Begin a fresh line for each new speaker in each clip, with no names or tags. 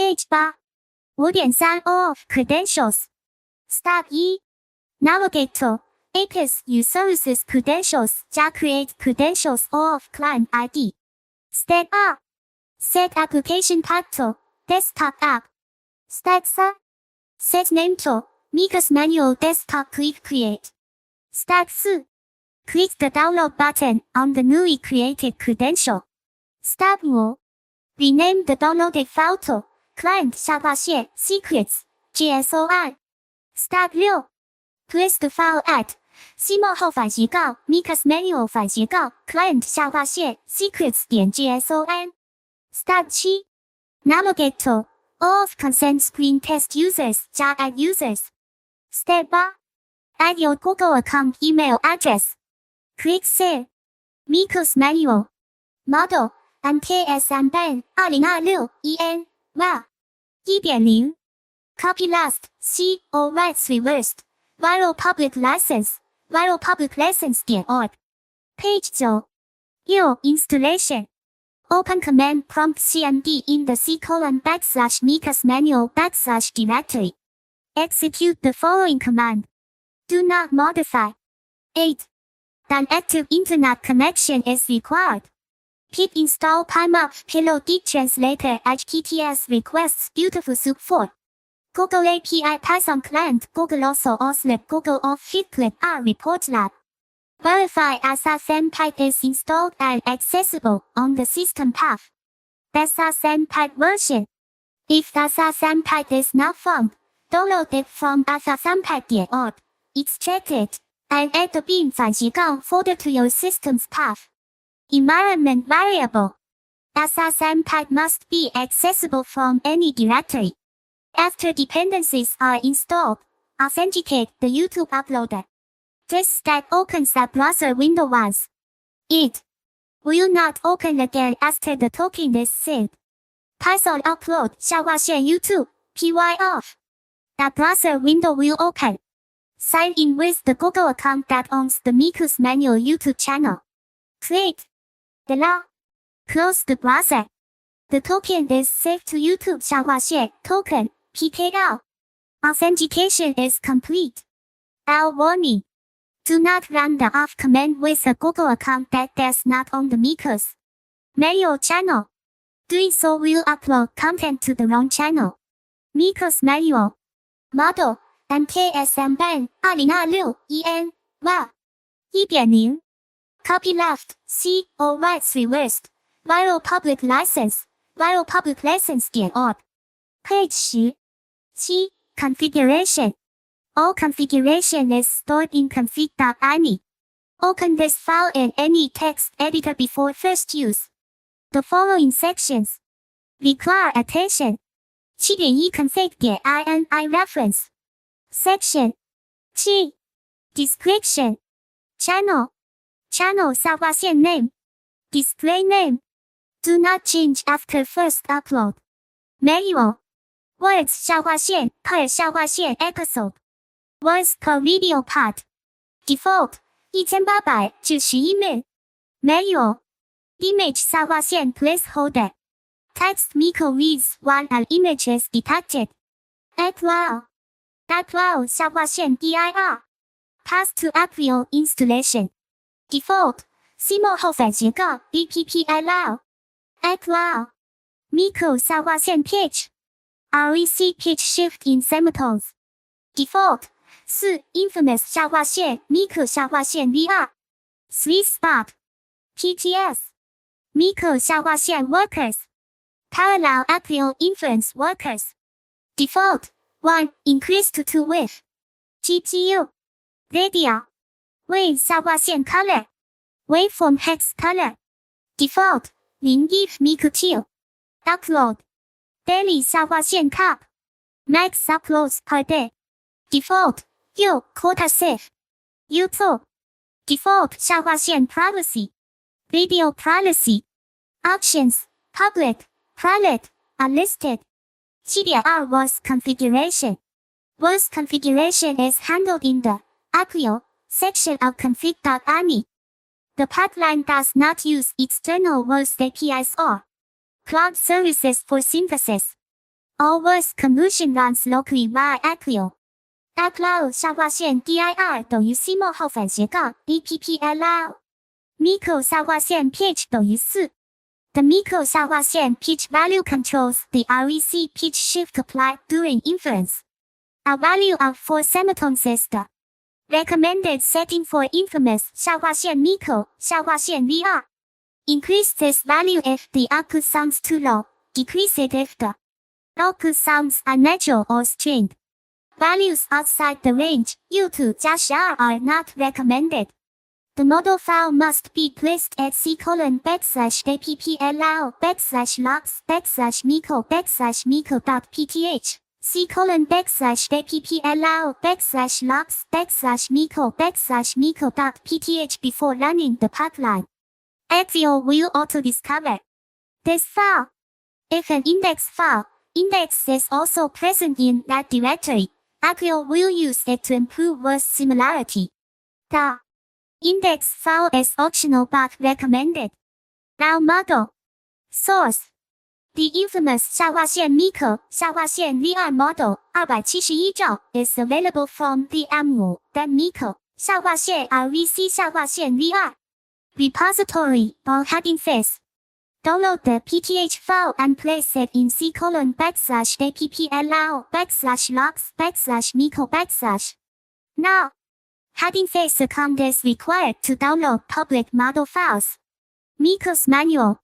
Page 8 5.3 All of Credentials Step 1 Navigator Apex Users Credentials 加 Create Credentials All of Client ID Step 2 Set Application Title Desktop App Step 3 Set Name to Miku's Manual Desktop Click Create Step 4 Click the download button on the newly created credential. Step 5 Rename the downloaded file to Client secrets JSON. Step 6 Place the file at CMO 后反斜杠 Miku's Manual 反斜杠 Client secrets.json. Step 7 Navigate to All of Consent Screen Test Users 加 Add Users. Step 8 Add your Google account email address. Click Save. Miku's Manual. Model MKS Ben 2026 EN WA 1.0 Copyleft C All Rights Reversed Viral Public License viralpubliclicense.org Page 9 U Installation Open Command Prompt CMD in the C:\Miku's Manual /directory. Execute the following command. Do not modify. 8. An active internet connection is required. Pip install PyMap Pillow Deep Translator HTTPS requests beautiful soup for. Google API Python client Google also OSLab Google of FitClip R report lab. Verify SSMPipe is installed and accessible on the system path. SSMPipe version. If SSMPipe is not found, download it from SSMPipe.org. Extract it and add the bin folder to your system's path. Environment variable. SSMPipe must be accessible from any directory. After dependencies are installed, authenticate the YouTube uploader. This step opens a browser window once. It will not open again after the token is saved. Python upload YouTube py off. The browser window will open. Sign in with the Google account that owns the Miku's Manual YouTube channel. Click the lock. Close the browser. The token is saved to YouTube token PKL. Authentication is complete. L warning. Do not run the off command with a Google account that does not own the Miku's Manual channel. Doing so will upload content to the wrong channel. Miku's Manual. Model MKS Ben 2026 EN WA 1.0 Copyleft C All Rights Reversed Viral Public License viralpubliclicense.org Page 10 7 Configuration. All configuration is stored in config.ini. Open this file in any text editor before first use. The following sections require attention. 7.1 config.ini reference. Section G Description Channel name Display name. Do not change after first upload. Manual Words per episode. Words per video part. Default 1800至11 Manual Image placeholder. Text Miku reads when an image is detected. Add file dir. Path to April installation. Default CMO 后反斜杠 BPPIL. Add file Miku pitch. REC pitch shift in semitones. Default 4 infamous Miku VR. Sweet spot. PTS. Miku workers. Parallel April influence workers. Default 1 increase to 2 width. GPU. Radial. Wave color. Waveform hex color. Default 01 Miku teal. Upload. Daily cup. Max uploads per day. Default U quota safe. YouTube. Default privacy. Video privacy. Options public, private, unlisted. 7.2 Voice configuration. Voice configuration is handled in the April section of config.ini. The pipeline does not use external voice APIs or cloud services for synthesis. All voice convolution runs locally via Aclio. Aclio 下划线 dir 等于 cmo 后反斜杠 appl。Miku 下划线 pitch 等于4。The Miku 下划线 pitch value controls the REC pitch shift applied during inference. A value of 4 semitones is the recommended setting for infamous 下划线 Miku 下划线 VR. Increase this value if the output sounds too low. Decrease it if the output sounds unnatural or strained. Values outside the range U2 加12 are not recommended. The model file must be placed at c:\appl/logs/miku/miku.pth c:\appl/miku/miku.pth before running the pipeline. Aclio will auto-discover this file. If an index is also present in that directory, Aclio will use it to improve verse similarity. The index file is optional but recommended. Now model. Source. The infamous 下划线 Miku 下划线 VR model 271兆 is available from the mu that Miku 下划线 RVC 下划線 VR repository on heading face. Download the PTH file and place it in c:\appl/logs/miku/. Now, heading face account is required to download public model files. Miku's manual.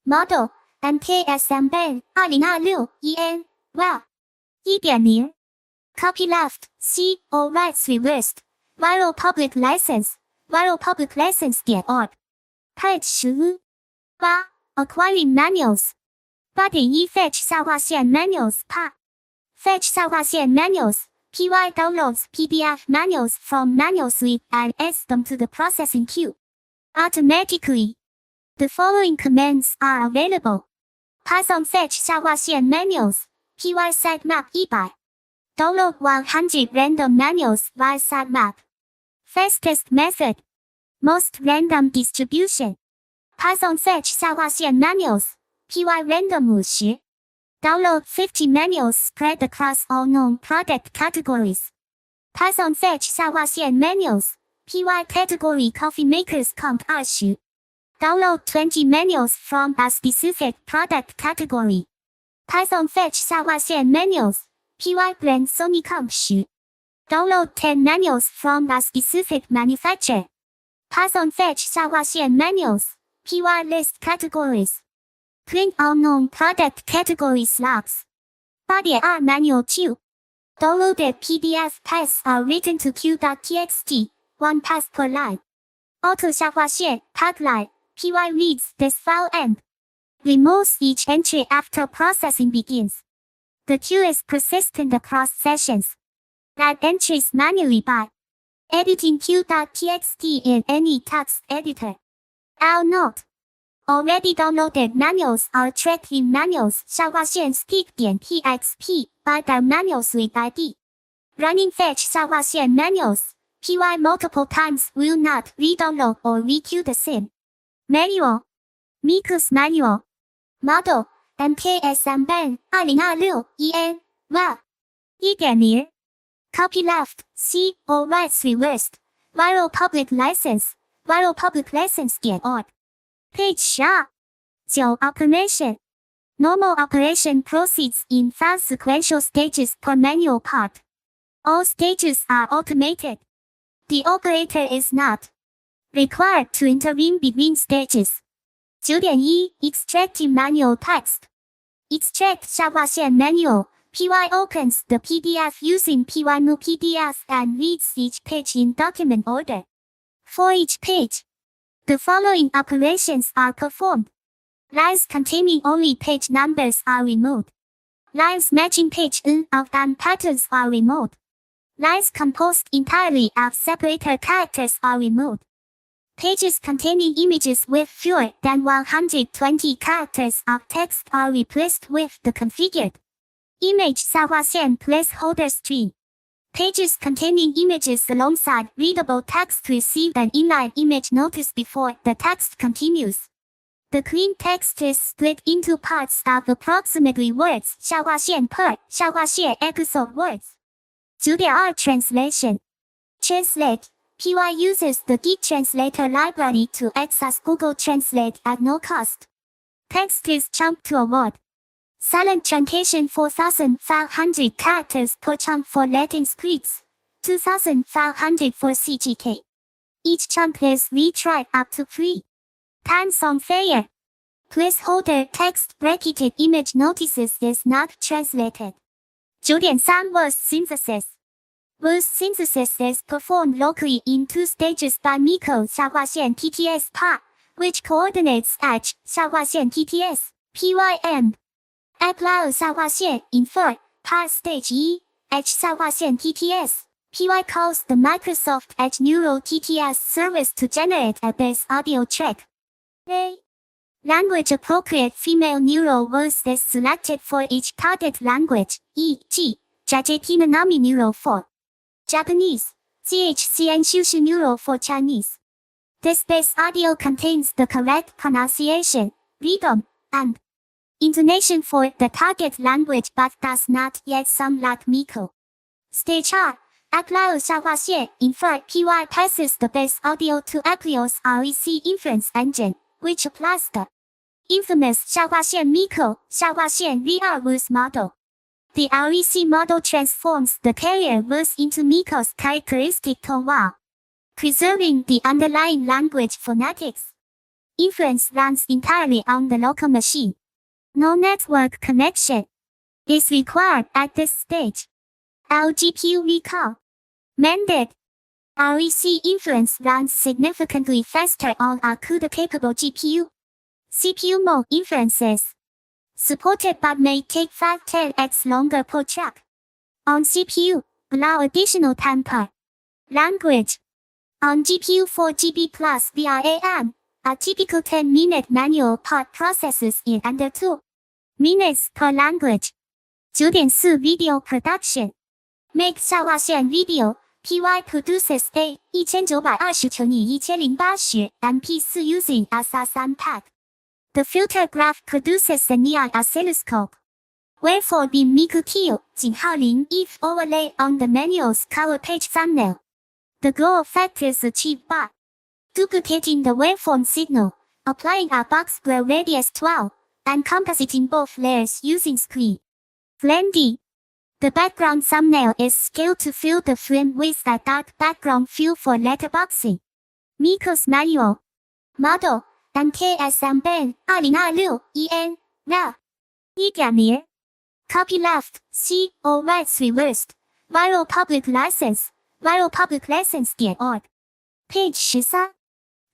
Model, MKSMB, 2026, EN, well. 1.0. Copyleft, C, all rights reversed. Viral public license, viralpubliclicense.org. Page 15. 8. Acquiring manuals. 8.1 Fetch 下划线 manuals pa. Fetch 下划线 manuals. PY downloads PDF manuals from manual suite and adds them to the processing queue. Automatically. The following commands are available. Python fetch 下划线 manuals. PY sitemap 100. Download 100 random manuals via sitemap. Fastest method. Most random distribution. Python fetch 下划线 manuals. PY random 50. Download 50 manuals spread across all known product categories. Python fetch 下划线 manuals. PY category coffee makers count 20. Download 20 manuals from a specific product category. Python fetch 下划线 manuals. PY brand Sony count 10. Download 10 manuals from a specific manufacturer. Python fetch 下划线 manuals. PY list categories. Print unknown product categories logs. 8.2 Manual queue. Downloaded PDF paths are written to queue.txt, one path per line. Auto 下划线 tagline. PY reads this file and removes each entry after processing begins. The queue is persistent across sessions. Add entries manually by editing queue.txt in any text editor. I'll note. Already downloaded manuals are tracked in manuals 下划线 speak.txt by their manual suite ID. Running fetch 下划线 manuals. PY multiple times will not re-download or re-queue the same. Manual. Miku's manual. Model. MKSMB 2026 EN. Well. 1.0. Copyleft. C. All rights reversed. Viral public license. viralpubliclicense.org. Page 12. 9. Operation. Normal operation proceeds in 5 sequential stages per manual part. All stages are automated. The operator is not required to intervene between stages. 9.1 Extracting manual text. Extract 下划线 manual. PY opens the PDF using PY PDF and reads each page in document order. For each page, the following operations are performed. Lines containing only page numbers are removed. Lines matching page N of and patterns are removed. Lines composed entirely of separator characters are removed. Pages containing images with fewer than 120 characters of text are replaced with the configured image 下划线 placeholder string. Pages containing images alongside readable text receive an inline image notice before the text continues. The clean text is split into parts of approximately words 下划线 per 下划线 episode words. 9.2 Translation. Translate. PY uses the Geek Translator library to access Google Translate at no cost. Text is chunked to a word. Silent truncation 4,500 characters per chunk for Latin scripts, 2,500 for CGK. Each chunk is retried up to 3 times on failure. Placeholder text bracketed image notices is not translated. 9.3 Verse synthesis. Verse synthesis is performed locally in 2 stages by Miku 下划线 TTS part, which coordinates H 下划线 TTS, PYM. Apply 下划线 infer, part stage E, H 下划线 TTS, PY calls the Microsoft Edge Neural TTS service to generate a base audio track. A. Language appropriate female neural verse is selected for each target language, e.g., JJT Nanami neural for Japanese, CHCN Shushu neural for Chinese. This base audio contains the correct pronunciation, rhythm, and intonation for the target language but does not yet sound like Miku. Stage R. Apply 下划线 infer PY passes the base audio to Apple's REC inference engine, which applies the infamous 下划线 Miku 下划线 VR verse model. The REC model transforms the carrier verse into Miku's characteristic tone while preserving the underlying language phonetics. Inference runs entirely on the local machine. No network connection is required at this stage. LGPU recall. Mandate. REC inference runs significantly faster on a CUDA-capable GPU. CPU mode inferences supported but may take 5-10x longer per track. On CPU, allow additional time per language. On GPU 4GB plus VRAM, a typical 10-minute manual part processes in under 2 minutes per language. 9.4 Video production. Make 下划线 video, PY produces a 1920×1080 MP4 using ASA3 pack. The filter graph produces a neon oscilloscope. Waveform in Miku Teal, 井号0 if overlay on the manual's cover page thumbnail. The glow effect is achieved by duplicating the waveform signal, applying a box blur radius 12, and compositing both layers using screen blending. The background thumbnail is scaled to fill the frame with a dark background fill for letterboxing. Miku's manual model MKSM Ben 2026 EN RA 1.0 Copyleft C or rights reversed Viral Public License viralpubliclicense.org Page 13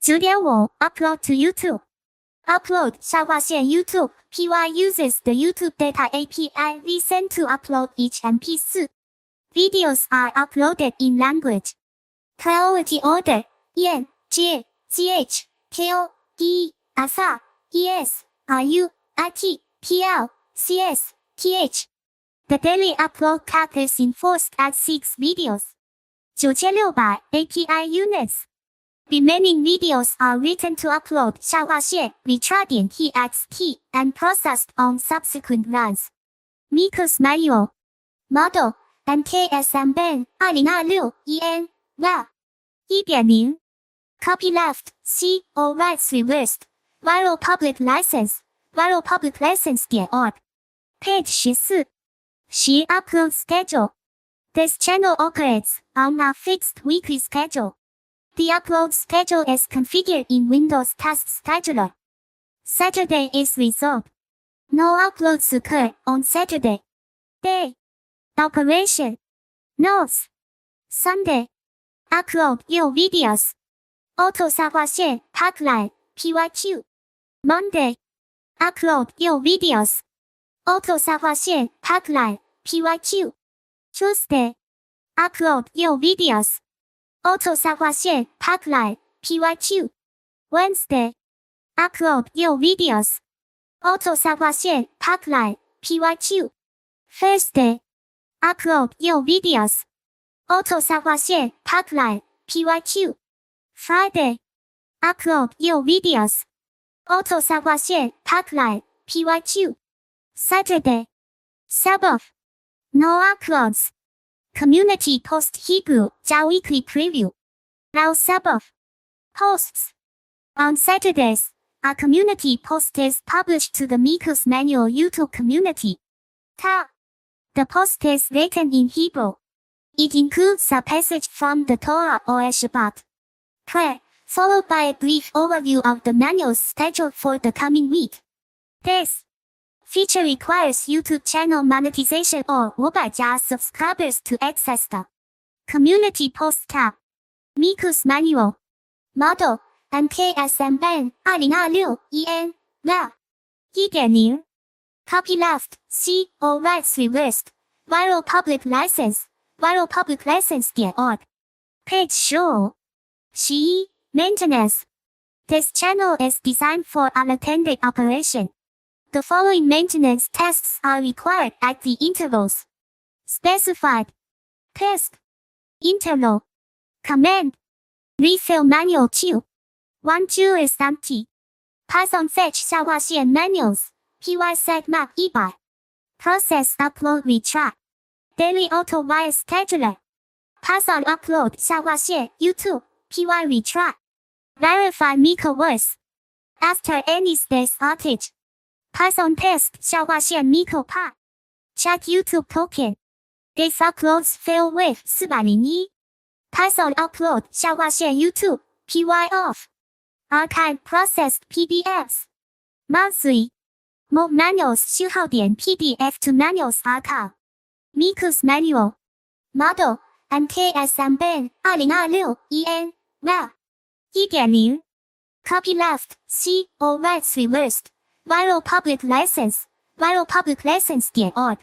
9.5 Upload to YouTube. Upload 下划线 YouTube. PY uses the YouTube Data API vSend to upload each MP4. Videos are uploaded in language priority order EN, J, GH, KO, D, ASA, ES, RU, IT, TL, CS, TH. The daily upload cap is enforced at 6 videos. 9600 API units. Remaining videos are written to upload 下划线 retried.txt and processed on subsequent runs. Miku's manual model MKSM Ben 2026 EN RA 1.0 Copyleft C or rights reversed Viral Public License viralpubliclicense.org Page 14 She upload schedule. This channel operates on a fixed weekly schedule. The upload schedule is configured in Windows Task Scheduler. Saturday is reserved. No uploads occur on Saturday. Day. Operation. Notes. Sunday. Upload your videos. Auto 下划线 pipeline PYQ. Monday. Upload your videos. Auto 下划线 pipeline PYQ. Tuesday. Upload your videos. Auto 下划线 pipeline PYQ. Wednesday. Upload your videos. Auto 下划线 pipeline PYQ. Thursday. Upload your videos. Auto 下划线 pipeline PYQ. Friday. Upload your videos. auto 下划线 tagline PYQ Saturday Sabbath No uploads Community post Hebrew 加 weekly preview Now Sabbath Posts On Saturdays, a community post is published to the Miku's manual YouTube community. The post is written in Hebrew. It includes a passage from the Torah or a Shabbat prayer, followed by a brief overview of the manuals scheduled for the coming week. This feature requires YouTube channel monetization or 500加 subscribers to access the Community Post tab. Miku's Manual Model MKSM Ban 2026 EN Web 1.0 Copyleft C or rights reversed Viral Public License viralpubliclicense.org Page show 11 Maintenance This channel is designed for unattended operation. The following maintenance tasks are required at the intervals specified. Test Interval Command Refill Manual 2 One queue is empty. Python fetch 下划线 manuals py map 100 Process upload retry Daily auto wire scheduler Python upload 下划线 YouTube py retry Verify Miku voice After any space outage Python test 下划线 Miku pi Check YouTube token If uploads fail with 401 Python upload 下划线 YouTube py off Archive processed PDFs. Monthly. Move manuals 序号点 PDF to manuals archive. Miku's Manual. Model. MKSM Ban 2026 EN. Web. 1.0. Copyleft. C or rights reversed. Viral Public License. viralpubliclicense.org.